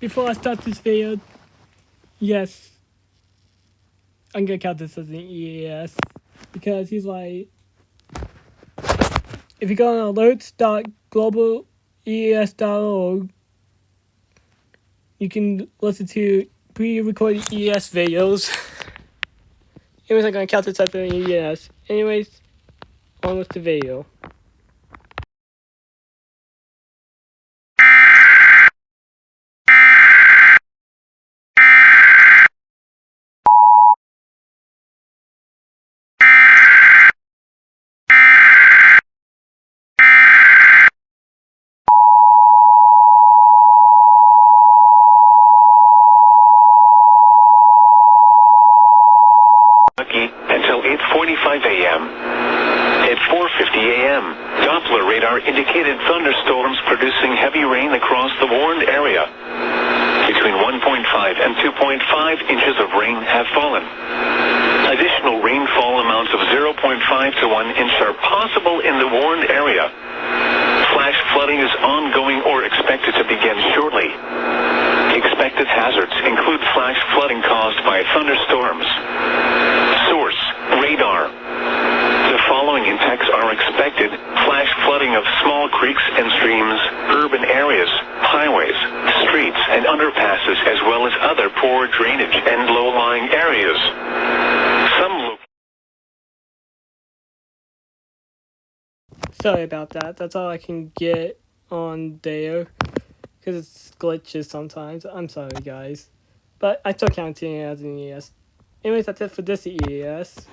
before I start this video, yes, I'm gonna count this as an EAS because he's like, if you go on alerts.globaleas.org, you can listen to pre-recorded EAS videos. Anyways, I'm gonna count this as an EAS. Anyways, on with the video. Until 8:45 a.m. At 4:50 a.m., Doppler radar indicated thunderstorms producing heavy rain across the warned area. Between 1.5 and 2.5 inches of rain have fallen. Additional rainfall amounts of 0.5 to 1 inch are possible in the warned area. Flash flooding is ongoing or expected to begin shortly. Expected hazards include flash flooding caused by thunderstorms. Source: radar. The following impacts are expected: flash flooding of small creeks and streams, urban areas, highways, streets, and underpasses, as well as other poor drainage and low-lying areas. Sorry about that. That's all I can get on there because it's glitches sometimes. I'm sorry, guys, but I still counting it as an EAS. Anyways, that's it for this EAS.